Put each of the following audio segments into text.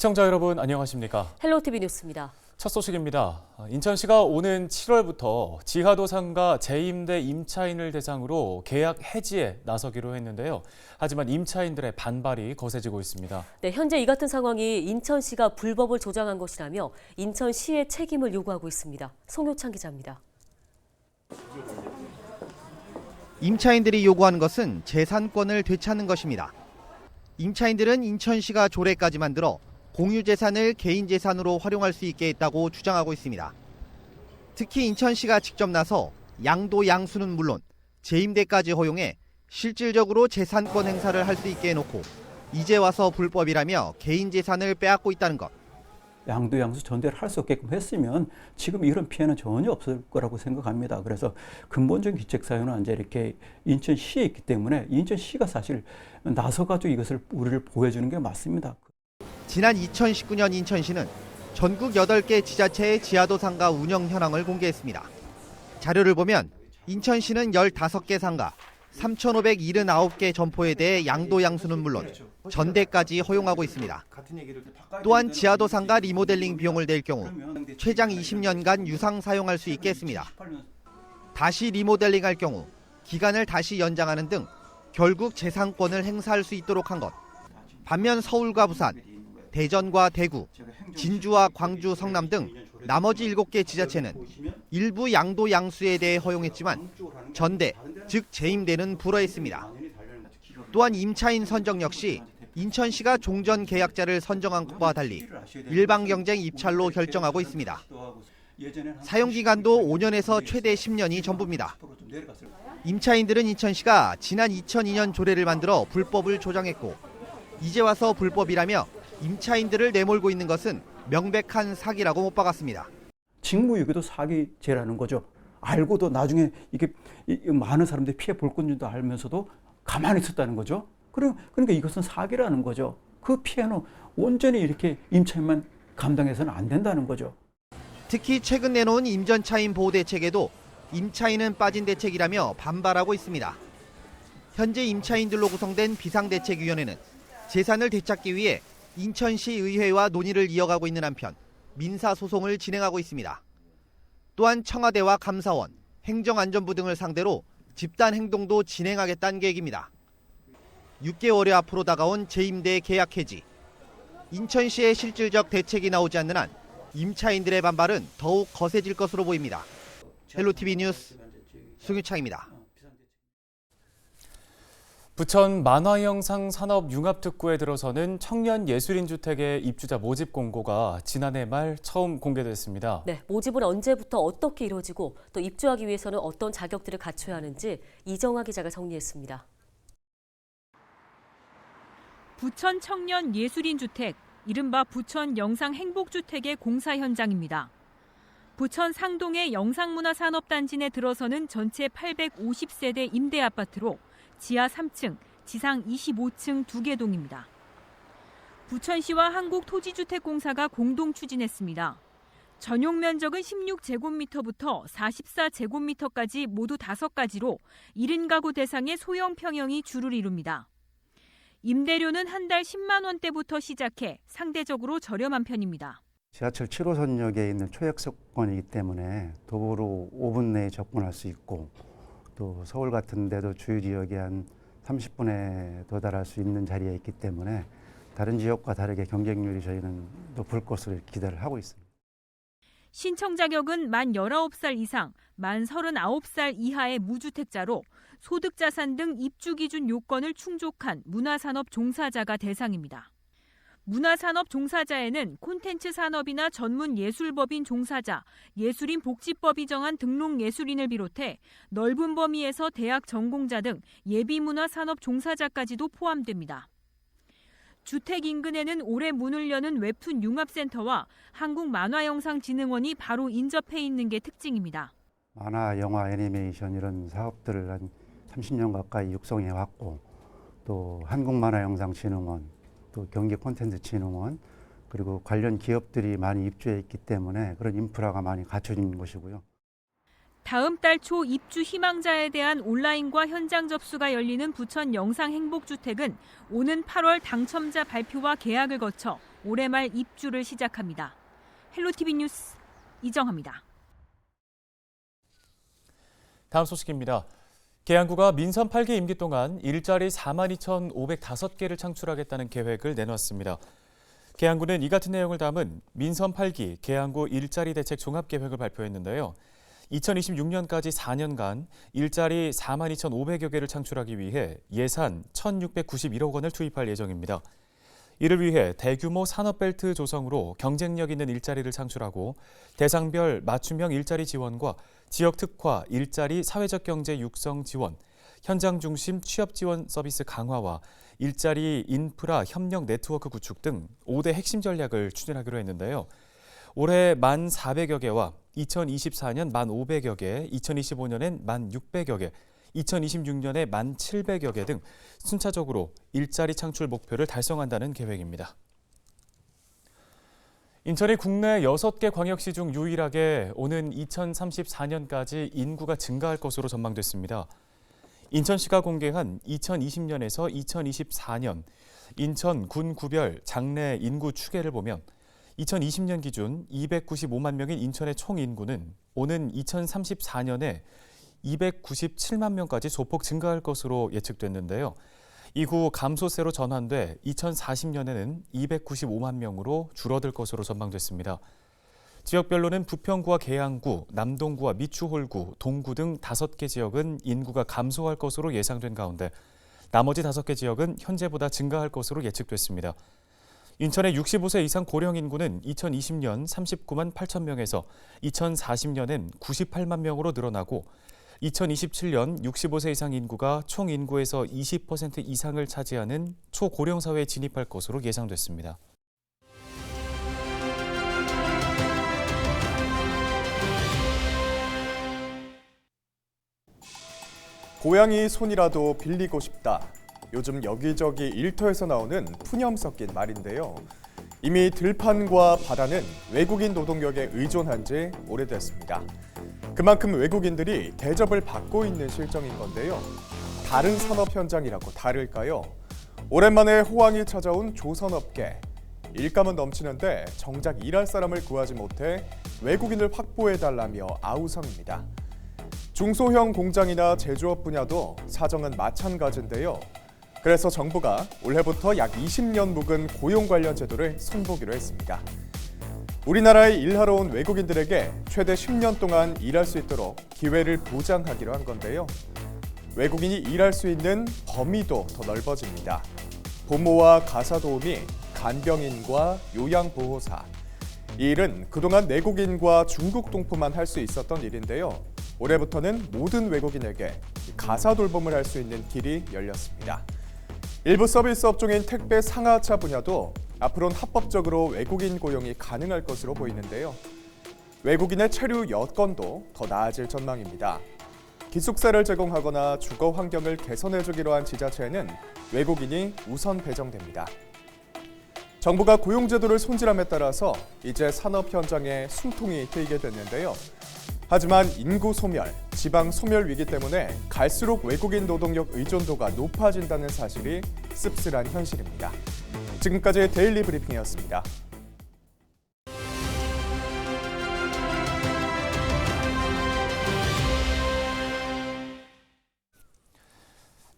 시청자 여러분 안녕하십니까? 헬로티비 뉴스입니다. 첫 소식입니다. 인천시가 오는 7월부터 지하도상가 재임대 임차인을 대상으로 계약 해지에 나서기로 했는데요. 하지만 임차인들의 반발이 거세지고 있습니다. 네, 현재 이 같은 상황이 인천시가 불법을 조장한 것이라며 인천시의 책임을 요구하고 있습니다. 송효창 기자입니다. 임차인들이 요구하는 것은 재산권을 되찾는 것입니다. 임차인들은 인천시가 조례까지 만들어 공유재산을 개인재산으로 활용할 수 있게 했다고 주장하고 있습니다. 특히 인천시가 직접 나서 양도 양수는 물론 재임대까지 허용해 실질적으로 재산권 행사를 할 수 있게 해놓고 이제 와서 불법이라며 개인재산을 빼앗고 있다는 것. 양도 양수 전대를 할 수 없게끔 했으면 지금 이런 피해는 전혀 없을 거라고 생각합니다. 그래서 근본적인 기책 사유는 이제 이렇게 인천시에 있기 때문에 인천시가 사실 나서가지고 이것을 우리를 보여주는 게 맞습니다. 지난 2019년 인천시는 전국 8개 지자체의 지하도 상가 운영 현황을 공개했습니다. 자료를 보면 인천시는 15개 상가, 3,579개 점포에 대해 양도 양수는 물론 전대까지 허용하고 있습니다. 또한 지하도 상가 리모델링 비용을 낼 경우 최장 20년간 유상 사용할 수 있게 했습니다. 다시 리모델링할 경우 기간을 다시 연장하는 등 결국 재산권을 행사할 수 있도록 한 것. 반면 서울과 부산, 대전과 대구, 진주와 광주, 성남 등 나머지 7개 지자체는 일부 양도 양수에 대해 허용했지만 전대, 즉 재임대는 불허했습니다. 또한 임차인 선정 역시 인천시가 종전 계약자를 선정한 것과 달리 일방경쟁 입찰로 결정하고 있습니다. 사용기간도 5년에서 최대 10년이 전부입니다. 임차인들은 인천시가 지난 2002년 조례를 만들어 불법을 조장했고 이제 와서 불법이라며 임차인들을 내몰고 있는 것은 명백한 사기라고 못 박았습니다. 직무유기도 사기죄라는 거죠. 알고도 나중에 이게 많은 사람들이 피해 볼 건지도 알면서도 가만히 있었다는 거죠. 그러니까 이것은 사기라는 거죠. 그 피해는 온전히 이렇게 임차인만 감당해서는 안 된다는 거죠. 특히 최근 내놓은 임전차인 보호 대책에도 임차인은 빠진 대책이라며 반발하고 있습니다. 현재 임차인들로 구성된 비상대책위원회는 재산을 되찾기 위해 인천시 의회와 논의를 이어가고 있는 한편 민사소송을 진행하고 있습니다. 또한 청와대와 감사원, 행정안전부 등을 상대로 집단행동도 진행하겠다는 계획입니다. 6개월여 앞으로 다가온 재임대 계약 해지. 인천시의 실질적 대책이 나오지 않는 한 임차인들의 반발은 더욱 거세질 것으로 보입니다. 헬로티비 뉴스 송유창입니다. 부천 만화영상 산업융합특구에 들어서는 청년 예술인 주택의 입주자 모집 공고가 지난해 말 처음 공개됐습니다. 네, 모집은 언제부터 어떻게 이루어지고 또 입주하기 위해서는 어떤 자격들을 갖춰야 하는지 이정화 기자가 정리했습니다. 부천 청년 예술인 주택, 이른바 부천 영상행복주택의 공사 현장입니다. 부천 상동의 영상문화산업단지 내 들어서는 전체 850세대 임대아파트로 지하 3층, 지상 25층 2개 동입니다. 부천시와 한국토지주택공사가 공동 추진했습니다. 전용 면적은 16제곱미터부터 44제곱미터까지 모두 5가지로 70가구 대상의 소형 평형이 주를 이룹니다. 임대료는 한 달 10만 원대부터 시작해 상대적으로 저렴한 편입니다. 지하철 7호선역에 있는 초역세권이기 때문에 도보로 5분 내에 접근할 수 있고 또 서울 같은 데도 주요 지역에 한 30분에 도달할 수 있는 자리에 있기 때문에 다른 지역과 다르게 경쟁률이 저희는 높을 것으로 기대를 하고 있습니다. 신청 자격은 만 19살 이상, 만 39살 이하의 무주택자로 소득자산 등 입주 기준 요건을 충족한 문화산업 종사자가 대상입니다. 문화산업 종사자에는 콘텐츠 산업이나 전문 예술법인 종사자, 예술인 복지법이 정한 등록 예술인을 비롯해 넓은 범위에서 대학 전공자 등 예비문화 산업 종사자까지도 포함됩니다. 주택 인근에는 올해 문을 여는 웹툰 융합센터와 한국만화영상진흥원이 바로 인접해 있는 게 특징입니다. 만화, 영화, 애니메이션 이런 사업들을 한 30년 가까이 육성해 왔고 또 한국만화영상진흥원, 또 경기콘텐츠진흥원 그리고 관련 기업들이 많이 입주해 있기 때문에 그런 인프라가 많이 갖춰진 것이고요. 다음 달 초 입주 희망자에 대한 온라인과 현장 접수가 열리는 부천 영상행복주택은 오는 8월 당첨자 발표와 계약을 거쳐 올해 말 입주를 시작합니다. 헬로티비 뉴스 이정합니다. 다음 소식입니다. 계양구가 민선 8기 임기 동안 일자리 42,505개를 창출하겠다는 계획을 내놨습니다. 계양구는 이 같은 내용을 담은 민선 8기 계양구 일자리 대책 종합계획을 발표했는데요. 2026년까지 4년간 일자리 42,500여 개를 창출하기 위해 예산 1,691억 원을 투입할 예정입니다. 이를 위해 대규모 산업벨트 조성으로 경쟁력 있는 일자리를 창출하고 대상별 맞춤형 일자리 지원과 지역 특화 일자리 사회적 경제 육성 지원, 현장 중심 취업 지원 서비스 강화와 일자리 인프라 협력 네트워크 구축 등 5대 핵심 전략을 추진하기로 했는데요. 올해 1,400여 개와 2024년 1,500여 개, 2025년엔 1,600여 개, 2026년에 1,700여 개 등 순차적으로 일자리 창출 목표를 달성한다는 계획입니다. 인천이 국내 6개 광역시 중 유일하게 오는 2034년까지 인구가 증가할 것으로 전망됐습니다. 인천시가 공개한 2020년에서 2024년 인천 군 구별 장래 인구 추계를 보면 2020년 기준 295만 명인 인천의 총 인구는 오는 2034년에 297만 명까지 소폭 증가할 것으로 예측됐는데요. 이후 감소세로 전환돼 2040년에는 295만 명으로 줄어들 것으로 전망됐습니다. 지역별로는 부평구와 계양구, 남동구와 미추홀구, 동구 등 5개 지역은 인구가 감소할 것으로 예상된 가운데 나머지 5개 지역은 현재보다 증가할 것으로 예측됐습니다. 인천의 65세 이상 고령 인구는 2020년 39만 8천 명에서 2040년엔 98만 명으로 늘어나고 2027년 65세 이상 인구가 총 인구에서 20% 이상을 차지하는 초고령 사회에 진입할 것으로 예상됐습니다. 고양이 손이라도 빌리고 싶다. 요즘 여기저기 일터에서 나오는 푸념 섞인 말인데요. 이미 들판과 바다는 외국인 노동력에 의존한 지 오래됐습니다. 그만큼 외국인들이 대접을 받고 있는 실정인 건데요. 다른 산업 현장이라고 다를까요? 오랜만에 호황이 찾아온 조선업계. 일감은 넘치는데 정작 일할 사람을 구하지 못해 외국인을 확보해달라며 아우성입니다. 중소형 공장이나 제조업 분야도 사정은 마찬가지인데요. 그래서 정부가 올해부터 약 20년 묵은 고용 관련 제도를 손보기로 했습니다. 우리나라에 일하러 온 외국인들에게 최대 10년 동안 일할 수 있도록 기회를 보장하기로 한 건데요. 외국인이 일할 수 있는 범위도 더 넓어집니다. 부모와 가사 도우미, 간병인과 요양보호사. 이 일은 그동안 내국인과 중국 동포만 할 수 있었던 일인데요. 올해부터는 모든 외국인에게 가사 돌봄을 할 수 있는 길이 열렸습니다. 일부 서비스 업종인 택배 상하차 분야도 앞으로는 합법적으로 외국인 고용이 가능할 것으로 보이는데요. 외국인의 체류 여건도 더 나아질 전망입니다. 기숙사를 제공하거나 주거 환경을 개선해주기로 한 지자체에는 외국인이 우선 배정됩니다. 정부가 고용제도를 손질함에 따라서 이제 산업 현장에 숨통이 트이게 됐는데요. 하지만 인구 소멸, 지방 소멸 위기 때문에 갈수록 외국인 노동력 의존도가 높아진다는 사실이 씁쓸한 현실입니다. 지금까지 데일리 브리핑이었습니다.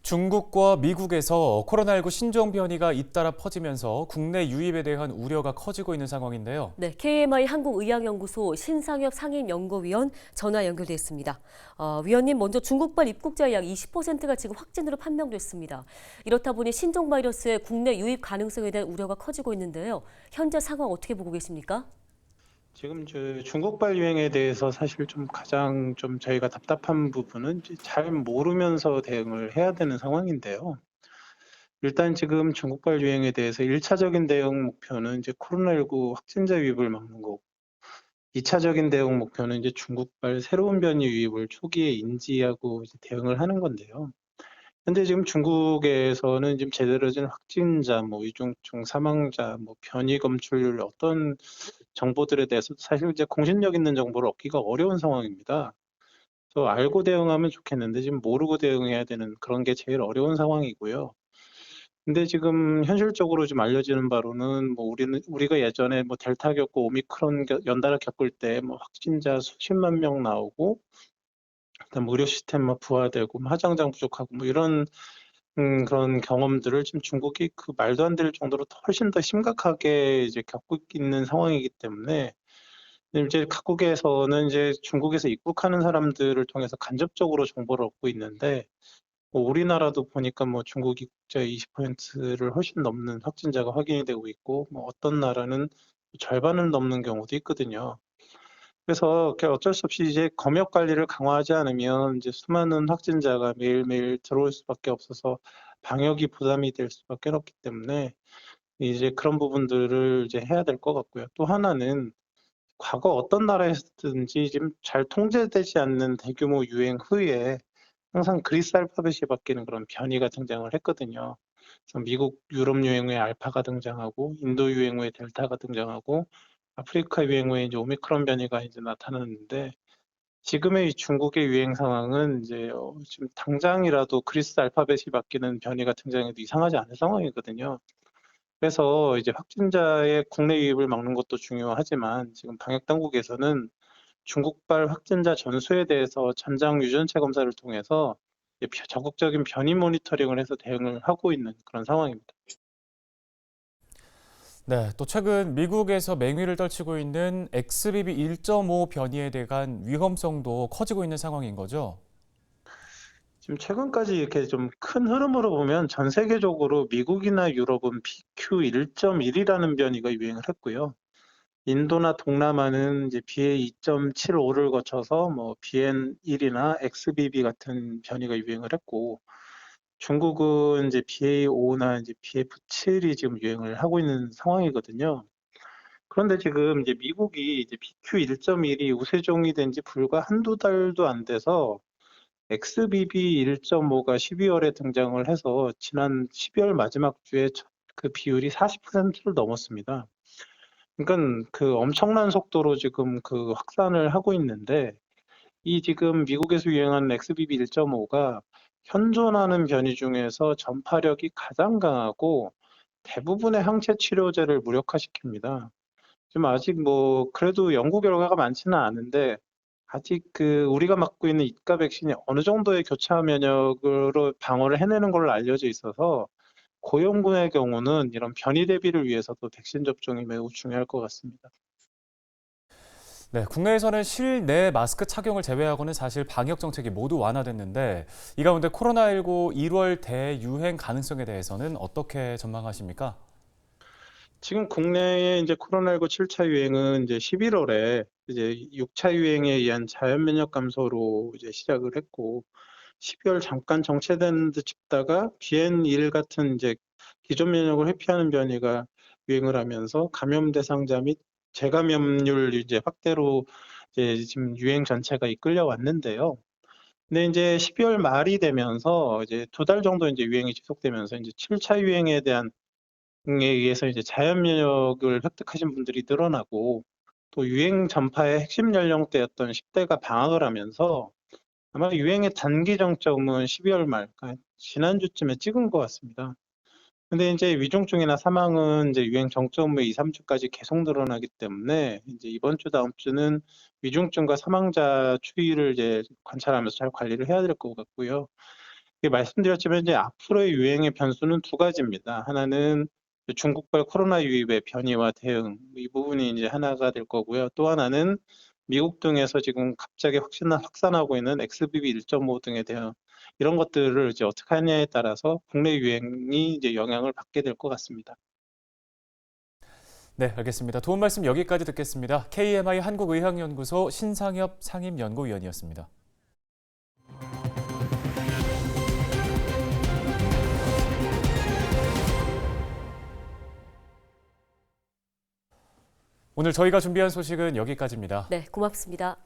중국과 미국에서 코로나19 신종 변이가 잇따라 퍼지면서 국내 유입에 대한 우려가 커지고 있는 상황인데요. 네, KMI 한국의학연구소 신상엽 상임연구위원 전화 연결돼 있습니다. 위원님, 먼저 중국발 입국자의 약 20%가 지금 확진으로 판명됐습니다. 이렇다 보니 신종 바이러스의 국내 유입 가능성에 대한 우려가 커지고 있는데요. 현재 상황 어떻게 보고 계십니까? 지금 중국발 유행에 대해서 사실 가장 저희가 답답한 부분은 잘 모르면서 대응을 해야 되는 상황인데요. 일단 지금 중국발 유행에 대해서 1차적인 대응 목표는 코로나19 확진자 유입을 막는 거고, 2차적인 대응 목표는 중국발 새로운 변이 유입을 초기에 인지하고 대응을 하는 건데요. 현재 지금 중국에서는 지금 제대로 된 확진자, 위중증 사망자, 변이 검출률 어떤 정보들에 대해서 사실 공신력 있는 정보를 얻기가 어려운 상황입니다. 그래서 알고 대응하면 좋겠는데 지금 모르고 대응해야 되는 그런 게 제일 어려운 상황이고요. 근데 지금 현실적으로 좀 알려지는 바로는 뭐 우리가 예전에 뭐 델타 겪고 오미크론 연달아 겪을 때 뭐 확진자 수십만 명 나오고 그다음 의료 시스템 막 부활되고 뭐 하장장 부족하고 뭐 이런 그런 경험들을 지금 중국이 그 말도 안 될 정도로 훨씬 더 심각하게 이제 겪고 있는 상황이기 때문에 이제 각국에서는 이제 중국에서 입국하는 사람들을 통해서 간접적으로 정보를 얻고 있는데 뭐 우리나라도 보니까 뭐 중국 입국자 20%를 훨씬 넘는 확진자가 확인이 되고 있고 뭐 어떤 나라는 절반을 넘는 경우도 있거든요. 그래서 어쩔 수 없이 이제 검역 관리를 강화하지 않으면 이제 수많은 확진자가 매일매일 들어올 수밖에 없어서 방역이 부담이 될 수밖에 없기 때문에 이제 그런 부분들을 이제 해야 될 것 같고요. 또 하나는 과거 어떤 나라에서든지 지금 잘 통제되지 않는 대규모 유행 후에 항상 그리스 알파벳이 바뀌는 그런 변이가 등장을 했거든요. 그래서 미국 유럽 유행 후에 알파가 등장하고 인도 유행 후에 델타가 등장하고 아프리카 유행 후에 이제 오미크론 변이가 이제 나타났는데 지금의 이 중국의 유행 상황은 이제 지금 당장이라도 그리스 알파벳이 바뀌는 변이가 등장해도 이상하지 않은 상황이거든요. 그래서 이제 확진자의 국내 유입을 막는 것도 중요하지만 지금 방역 당국에서는 중국발 확진자 전수에 대해서 전장 유전체 검사를 통해서 적극적인 변이 모니터링을 해서 대응을 하고 있는 그런 상황입니다. 네, 또 최근 미국에서 맹위를 떨치고 있는 XBB 1.5 변이에 대한 위험성도 커지고 있는 상황인 거죠? 지금 최근까지 이렇게 좀 큰 흐름으로 보면 전 세계적으로 미국이나 유럽은 BQ1.1이라는 변이가 유행을 했고요. 인도나 동남아는 이제 BA2.75를 거쳐서 뭐 BN1이나 XBB 같은 변이가 유행을 했고, 중국은 이제 BA5나 이제 BF7이 지금 유행을 하고 있는 상황이거든요. 그런데 지금 이제 미국이 이제 BQ1.1이 우세종이 된 지 불과 한두 달도 안 돼서 XBB 1.5가 12월에 등장을 해서 지난 12월 마지막 주에 그 비율이 40%를 넘었습니다. 그러니까 그 엄청난 속도로 지금 그 확산을 하고 있는데 이 지금 미국에서 유행하는 XBB 1.5가 현존하는 변이 중에서 전파력이 가장 강하고 대부분의 항체 치료제를 무력화시킵니다. 지금 아직 뭐 그래도 연구 결과가 많지는 않은데 아직 그 우리가 맞고 있는 이가 백신이 어느 정도의 교차 면역으로 방어를 해내는 걸로 알려져 있어서 고령군의 경우는 이런 변이 대비를 위해서도 백신 접종이 매우 중요할 것 같습니다. 네, 국내에서는 실내 마스크 착용을 제외하고는 사실 방역 정책이 모두 완화됐는데 이 가운데 코로나19 1월 대유행 가능성에 대해서는 어떻게 전망하십니까? 지금 국내에 이제 코로나19 7차 유행은 이제 11월에 이제 6차 유행에 의한 자연 면역 감소로 이제 시작을 했고 12월 잠깐 정체된 듯 싶다가 BN1 같은 이제 기존 면역을 회피하는 변이가 유행을 하면서 감염 대상자 및 재감염률 이제 확대로 이제 지금 유행 전체가 이끌려 왔는데요. 근데 이제 12월 말이 되면서 이제 2달 정도 이제 유행이 지속되면서 이제 7차 유행에 대한 에 의해서 이제 자연 면역을 획득하신 분들이 늘어나고 또 유행 전파의 핵심 연령대였던 10대가 방학을 하면서 아마 유행의 단기 정점은 12월 말, 그러니까 지난주쯤에 찍은 것 같습니다. 근데 이제 위중증이나 사망은 이제 유행 정점 후에 2, 3주까지 계속 늘어나기 때문에 이제 이번 주, 다음 주는 위중증과 사망자 추이를 이제 관찰하면서 잘 관리를 해야 될 것 같고요. 말씀드렸지만 이제 앞으로의 유행의 변수는 두 가지입니다. 하나는 중국발 코로나 유입의 변이와 대응, 이 부분이 이제 하나가 될 거고요. 또 하나는 미국 등에서 지금 갑자기 확산하고 있는 XBB 1.5 등에 대한 이런 것들을 이제 어떻게 하냐에 따라서 국내 유행이 이제 영향을 받게 될 것 같습니다. 네, 알겠습니다. 도움 말씀 여기까지 듣겠습니다. KMI 한국의학연구소 신상엽 상임연구위원이었습니다. 오늘 저희가 준비한 소식은 여기까지입니다. 네, 고맙습니다.